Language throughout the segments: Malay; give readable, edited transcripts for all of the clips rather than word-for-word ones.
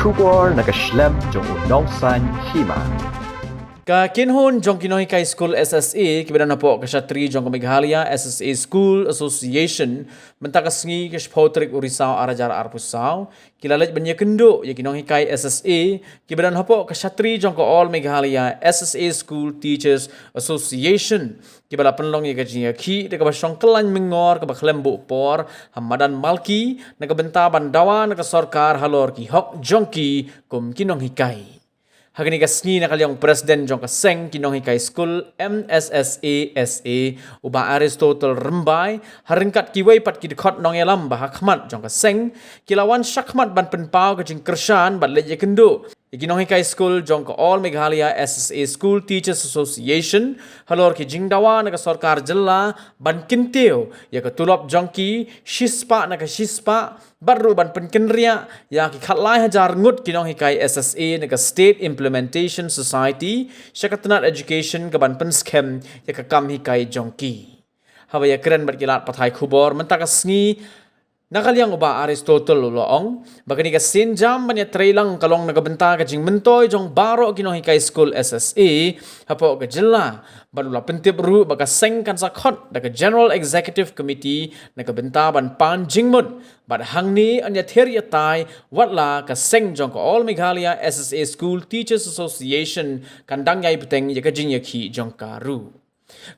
kubor nakaslem jong unong san hima. Ka kinhon jong kinohi kay School SSA kibadan na po kasyatri jong kamighalya SSA School Association mentakasngi kashpotrik urisaw arajar arpusaw kilalaj banya kendo ya kinohi kay SSA kibadan na po kasyatri jong ko all Meghalaya SSA School Teachers Association kibala penlong ya gajinya ki de kabasyong kelan mengor kabaklembo por hamadan malki nakabenta bandawa nakasorkar halor ki hok jongki kum kinong hikay. Hagani kasni na kalyong Presiden jong kaseng kinong hikay School MSSA SA uba Aristotle Rembay haringkat kiway pat kidikot nong yalam bahakmat jong kaseng kilawan syakmat ban penpau kajing kershan bat leje kendo ikinong hikay School jong ko all Meghalaya SSA School Teachers Association halor ki jingdawa naga sorkar jella ban kinteo ya ketulop jongki shispa naga shispa baru ban penkenria ya ki khatlai hajar ngut kinong hikay SSA naga State Implementation Society syakatanat education kaban penskem ya kakam hikay jongki hawaya keren bat kilat pathai khubor mentakasngi nakalyang uba Aristotle loong bagani ka sinjam banya trailang kalong nagabenta ka jing mentoy jong baro kinong hikay School SSA hapo ka jilla banula pentip ru baga seng kan sakot daga General Executive Committee nagabenta ban pan jingmut bad hangni anya theriatai watla ka seng jong ko all Meghalaya SSA School Teachers Association kandang yai peteng ya ka jing yakhi jong karu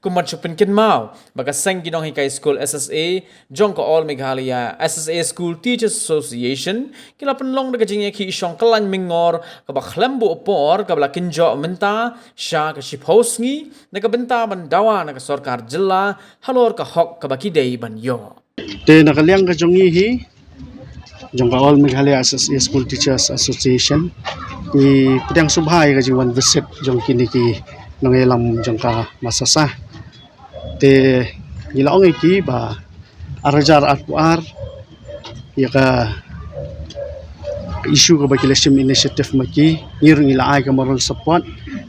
kuman chupin kin mau baga seng kinong hikay School SSA jong ko all Meghalaya SSA School Teachers Association kila penlong daga jing ki isyong kelan mingor kabak lembu opor kabla kinjo menta sya ka shiphausngi nagabenta bandawa naga sorkar jilla halor ka hok kabaki day ban yo te nakalyang ka jongi hi jong ka all Meghalaya SSA School Teachers Association i pedang subhay ka jing one visit jong kini ki nangelam jong ka masasa te gilaong iki ba arajar atwar ya ka issue ka ba kilasim initiative maki ngirung ilaay ka moral support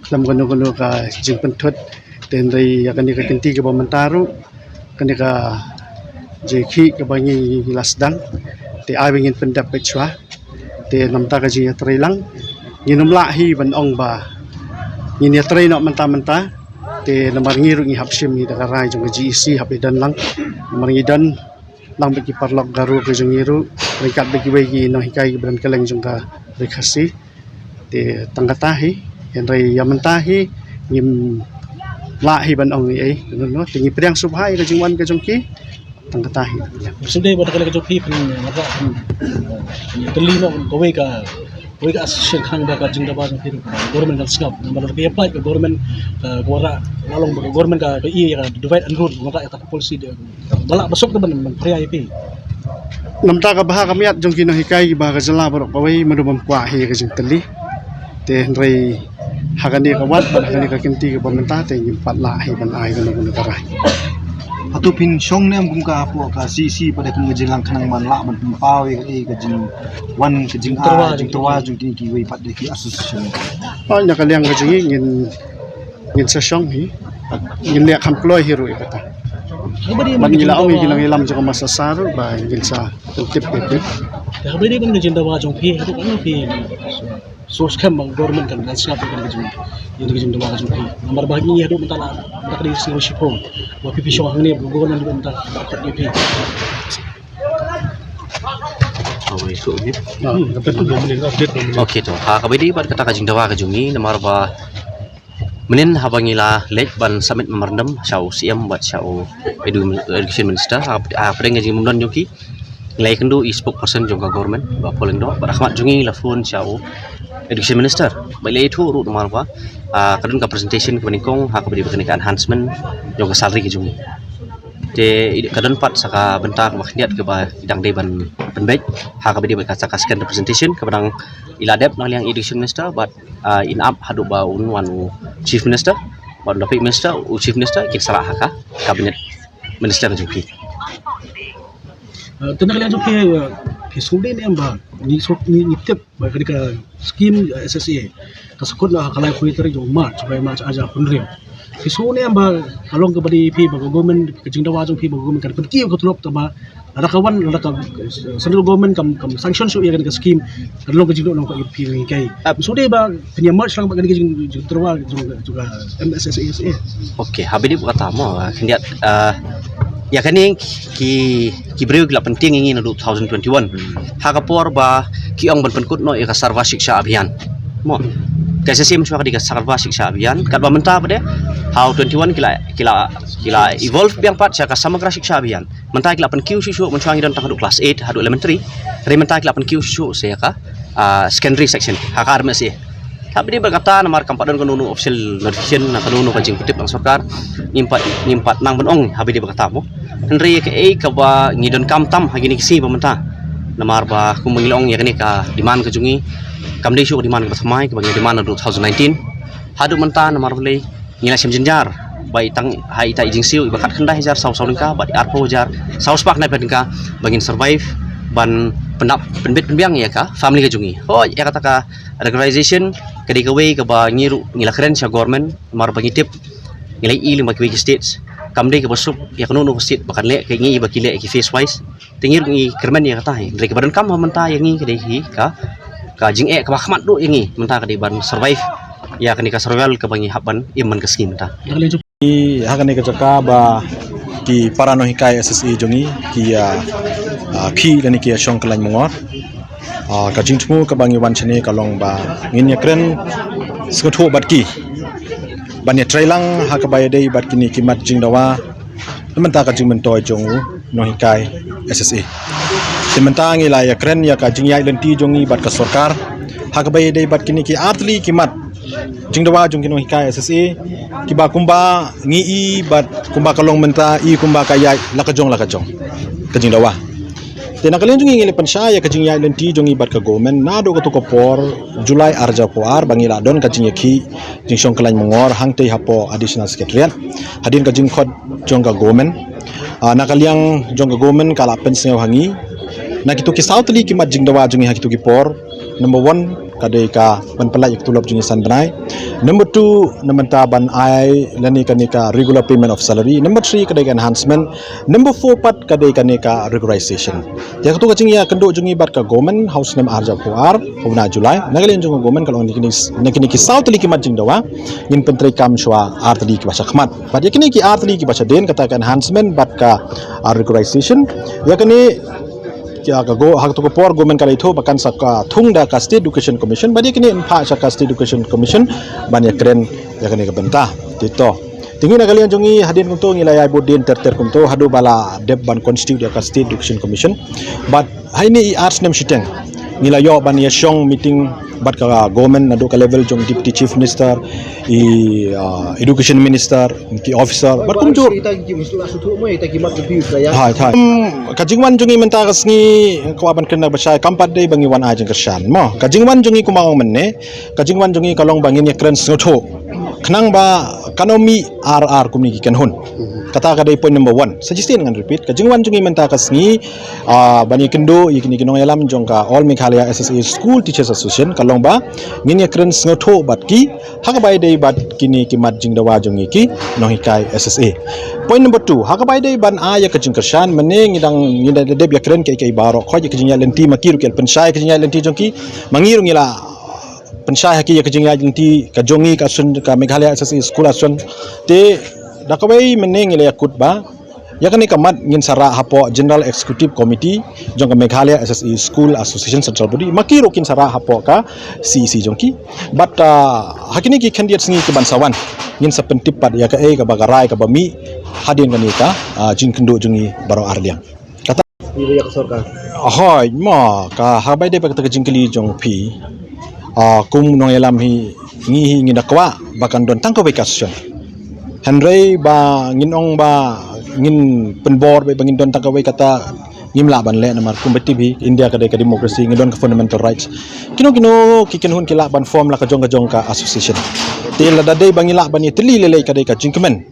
lam gano ka jing pentot ten ray ya kani ka tinti ka ba mantaro kani ka jeki ka ba ngi lasdang te awingin pendap pechwa te namta ka jing trailang nginumlahi banong ba ini try nak menta-menta te namar ngirung ihapsim ni dakaray jong GEC hapidan lang namar ngidan lang bagi parlok garu ke jong ngiru ringkat bagi bagi no hikay bran kaleng jong ka rekasi te tanggatahi henry yamentahi ngim lahi banong ni ay no tingi priang subhay ka jong wan ka jong ki tanggatahi sudah pada kala ka jong ki pen apa terlino kowe ka asosiasi khang ba ka jingda ba ng government ng skap namar ka apply ka government gora lalong ba government ka ka divide and rule maka ita policy bala basok ta ban PIP namta ka baha kami at jong kinahikay ba ka jala barok paway madumam kwahi ka jing tali te henry hagani ka wat ba hagani ka kinti ka pamenta te yung patlahi ban ay gano karay Atu pin syong nem kum ka apo ka sisi pada kum ngejelang kanang manla man pawe ka jing wan ka jing terwa jing ki wei pat de ki association oh nya kalyang ka jing ngin sa syong hi ngin liak employ hero ikata man ngilaong gilang ilam jong masasar ba ngin sa tip habari ban jingda ba jong pi hatu kan pi source kam government kan skap kan jing yang jing da ba jong pi nomor bagi ni hadu mentala tak di sini shipong wa pi syong hang ni government kan ta dapat pi awai so ni okay to ha kabidi ban kata kajing dawa kajungi nomor ba menin habangila lek ban summit memorandum syau CM buat syau education minister apa dengan jing mundan joki nilai kendo i spokesperson jongka government ba poleng do barahmat jungi la phone syau education minister baile itu ru nomor ba kadun ka presentation ke ningkong ha kabidi bakani ka enhancement jongka salary ke jungi te kadun pat saka bentak makhniat ke ba idang deban penbaik ha kabidi ba saka scan representation ke badang iladep nang yang education minister but in up hadu ba unwan chief minister ba dapat minister chief minister ke salah ha kabinet minister jongki tanda kalian jong ki sude ni amba ni tip ba ka scheme SSA kasukod la kalay kuitari jong march by march aja punrim Fisune amba along ke badi pi ba government ke jing dawa jong pi ba government kan pergi ko tulop tama ada kawan ada ka central government kam sanction so ya kan ke scheme along ke jing dawa ko pi kai so de ba penya merge lang ba kan ke jing terwa juga MSSASA. Okey, habis dia kata mo kendiat ya kani ki breu la penting ingin 2021. Hakapor ba ki ong ban penkut no ka sarva shiksha abhiyan. Mo KSSI mencuba di sarva shiksha abhiyan kat ba menta pada how 21 kila evolve biang pat sya ka samagra shiksha abhiyan. Menta kila pen Q shu mencuba ngidon tang class 8 hadu elementary. Ri menta kila pen Q shu saya ka secondary section hakar masih. Tapi dia berkata namar kampadan kanunu official notification na kanunu kajing kutip ang sarkar nimpat nang benong habi dia berkata mo Henry ke ka ba ngidon kamtam hagini kisi pementa namar ba kumengilong ya kani ka diman ke jungi kamde syu diman ke samai ke bagi diman 2019 hadu menta namar boleh ngila sim jenjar bai tang hai ta ijing siu bakat kendai jar saw lingka bai arpo jar saw spak na pedingka bangin survive ban pendap penbit penbiang ya ka family ke jungi oh ya kata ka organization kadi kawai ke ba ngiru ngila keren sya government mar bagi tip ngilai i lima kwi states kamde ke basup ya kanunu state bakan le ke ngi ba kile ki face wise tingir ngi kermen ya kata hai dari badan kam menta yang ngi kadi hi ka jing ka khmat du yang ngi menta kadi ban survive ya kani ka survival ke bangi haban iman ke skim ta ki hakane ke jaka ba ki parano hikai SSE jongi ki khi lani ki shong klan mongor ka jingtmu ka bangi wan chene ka long ba ngin yakren skotho batki ban ya trailang ha ka bayade bat kini kimat jingdawa menta ka jingmentoy jongu no hikai SSE timenta ngila yakren ya ka jingyai lenti jongi bat ka sarkar ha ka bayade bat kini ki artli kimat jingdawa jong kino hikai SSE kiba kumba ngi bat kumba kalong menta i kumba kayai lakajong ka jingdawa tena kalian jungi ngile pensaya ka jingya lenti jongi bat ka government nado ka to por Julai arja poar bangila don ka jingya ki jingshong klan mongor hangte hapo additional secretariat hadin ka jingkhot jong ka government nakaliang jong ka government kala penseng hangi nakito ki southly ki mat jingdawa jongi hakito ki por number 1 kadai ka penpelai tulop jungi sandanai number 2 namenta ban ai lani kanika regular payment of salary number 3 kadai ka enhancement number 4 pat kadai kanika regularization ya ketu kacing ya kendo jungi bat ka government house name arja puar hubna Julai nagalin jungi government kalau nikini ki south li ki majing dawa ngin pentri kam shwa artli ki basha khmat bat ya kini ki artli ki basha den kata ka enhancement bat ka regularization ya kini ya ka go hak to ko por government kala itho bakan saka thungda ka state education commission badi kini empha saka state education commission ban ya kren ya kini ka benta tito tingin na kalian jongi hadin kunto ngilay bodin terter kunto hadu bala deb ban constitute ya ka state education commission but haini arts nem shiteng nilayo ban ya shong meeting bat ka government nado ka level jong deputy chief minister education minister ki officer bat kum jur hai kajingwan jongi menta kasni kawaban kena basai kampat dei bangi wan ajeng kersan mo kajingwan jongi kumawang menne kajingwan jongi kalong bangin ya kren snotho khnang ba kanomi RR kumni ki kenhun kata kadai point number 1 suggestion dengan repeat kajingwan jongi menta kasni bani kendo ikini kinong yalam jongka all Meghalaya SSA school teachers association kalong ba ngin ya kren snotho bat ki hakabai dei bat kini kimat jingdawa jongi ki no hikai SSA point number 2 hakabai dei ban aya kajing kersan mene ngidang ngida deb ya kren kai baro khoj kajing ya lenti makiru kel pensai kajing ya lenti jongki mangiru ngila pensai haki ya kajing ya lenti ka jongi ka sun ka Meghalaya SSA school asun te dakawai mene ngila yakut ba ya kani kamat ngin sara hapo general executive committee jong ka Meghalaya SSA school association central body makiru kin sara hapo ka CEC jongki but hakini ki candidate singi ke bansawan ngin sa pentipat ya ka ka bagarai ka bami hadin kani ka jing kendo jongi baro arliang kata ya ka sarkar ahoy mo ka habai de pakata jing kali jong pi kum nong elam hi ngi ngidakwa bakan don tangko bekasyon Henry ba nginong ba ngin penbor ba bangin don tangkawai kata ngimla ban le namar kompetitif India kadai ka demokrasi ngidon ka fundamental rights kino kikenhun kila ban form la ka jong ka association tila dadai bangila ban itli lele kadai ka jingkemen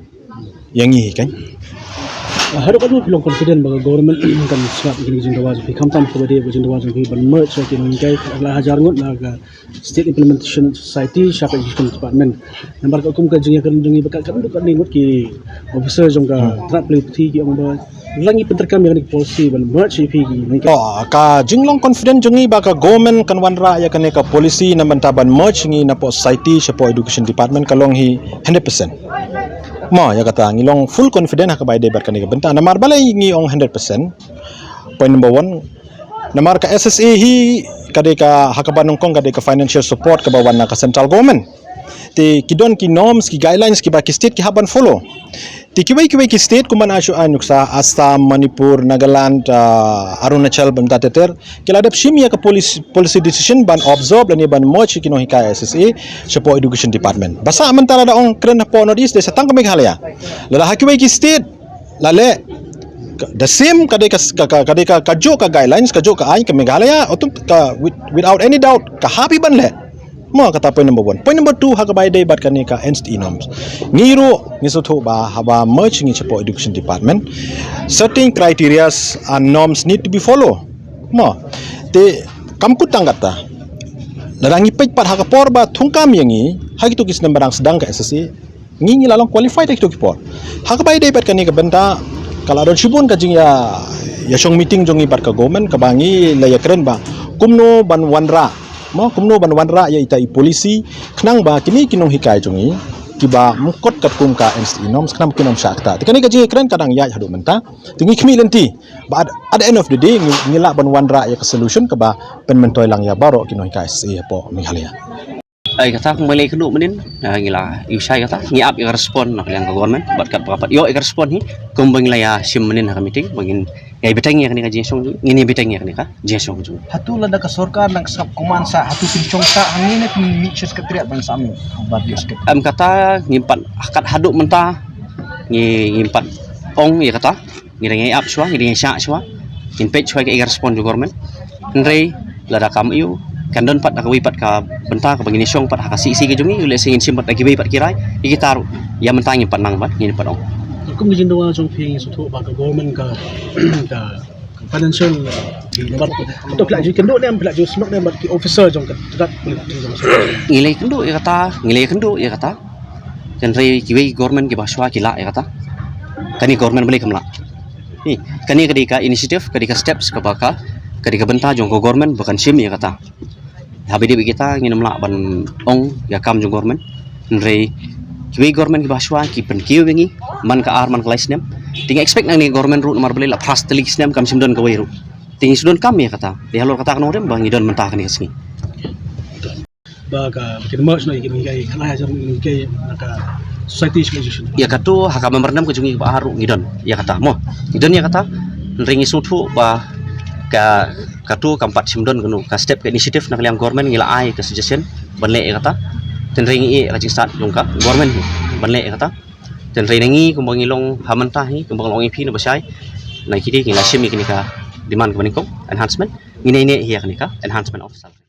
yang ngi kan Harap kan bilang confident bahawa government kan siap begini jeng dawaz bi kamtam ko bade jeng dawaz bi ban merge so kin ngai la hajar ngot la state implementation society shaka education department nambar ka kum ka jeng kan jeng bakat kan kan ngot ki officer jong ka trap politi ki ong ba langi penterkam yang policy ban merge pi ki ka jinglong confident jungi ba ka government kan wanra ya kan ka policy na bantaban merge ngi na po society sa po education department kalong hi 100%. Ma ya kata ngilong full confident ha ka bay debat kan ka benta namar balay ngi ong 100%. Point number 1 namar ka SSA hi kade ka hakabanong kong kade ka financial support ka bawan na ka central government. Ti kidon ki norms ki guidelines ki ba ki state ki haban follow. Ti kiway ki state kuman asyo anyuk sa Assam, Manipur, Nagaland, Arunachal banta teter kiladap shimya ka policy decision ban observe lani ban merge kino hikaya SSA sa po education department. Basa man tara daong kren po nordis sa tang Meghalaya. Lala hakiway ki state lale the same kade ka kajo ka guidelines kajo ka ay ka Meghalaya otum ka without any doubt ka happy ban le. Mo kata point number 1. Point number 2 hakabai day bat kani ka NSTE norms. Ngiro ngisotho ba haba merge ngi chapo education department. Certain criteria and norms need to be follow. Mo te kamput tanggata. Narangi pej pat hakapor ba thungkam yangi hagito kis nambarang sedang ka SSA ngi lalang qualified hagito kipor. Hakabai day bat kani ka benta kala don shibun ka jing ya shong meeting jongi bat ka government ka bangi laya keren ba kumno ban wanra mo kumno ban wanra ya ita polisi knang ba kini kinong hikay jongi kiba mukot kat kum ka NSTE norms knam kinom syakta tikani ka jing keren kadang ya hadu menta tingi kmi lenti but at the end of the day ngila ban wanra ya ka solution ka ba pen mentoy lang ya baro kinong hikay SSA po Meghalaya. Ay kata kung malay kanu menin ngila usay kata ngiap i respond nak liang government bat kat papat yo i respond hi kung bangla ya sim menin ha meeting bangin ngai betang ya kanika jesong ngini betang ya kanika jesong ju Hatu lada ka sorkar nang sap kumansa hatu pinchong sa hangin at mixes ka triat bang sa amin. Babios ka. am kata ngimpat kat haduk menta ngimpat ong ya kata ngai ap swa ngai sya swa impet swa i respond ju government ndrei lada kam yu kandon pat akawi pat ka benta ka bangini syong pat ka si ke jungi ule singin simpat lagi pat kirai ikitaru ya mentangi pat nang pat ngini pat ong kum jeng dawaz jong pi so ba ka government ka financial di nambar to pla ji kendo ne pla ji smok ne bat ki officer jong ka trap politi jong ngilai kendo ya kata kendrai kiwi government ki baswa kila ya kata kani government beli kamla ni kani kadika initiative kadika steps ka baka kadika benta jong ko government bukan sim ya kata habi di kita nginam la ban ong ya kam jong government ndrei kiwi government ki baswa ki pen kiwi wingi man ka arman klais nem ting expect nang ni government ru nomor beli la fast telik nem kam simdon ka wairu ting sudon kam ya kata di halor kata kan orem bang idon mentah kan kesini ba ka bikin merge no ikin ngai kana hajar ngai naka society solution ya katu haka memernam kejungi ba haru ngidon ya kata mo ngidon ya kata ringi sutu ba ka katu kampat simdon kanu ka step ke initiative nak liang government ngila ai ke suggestion banle ya kata ten ringi rajin start longka government banle ya kata ten ringi kumbang ilong hamantah hi kumbang long ipi no basai na kidi ngila sim ikini ka demand ka enhancement ngine ne hiya kanika enhancement of salary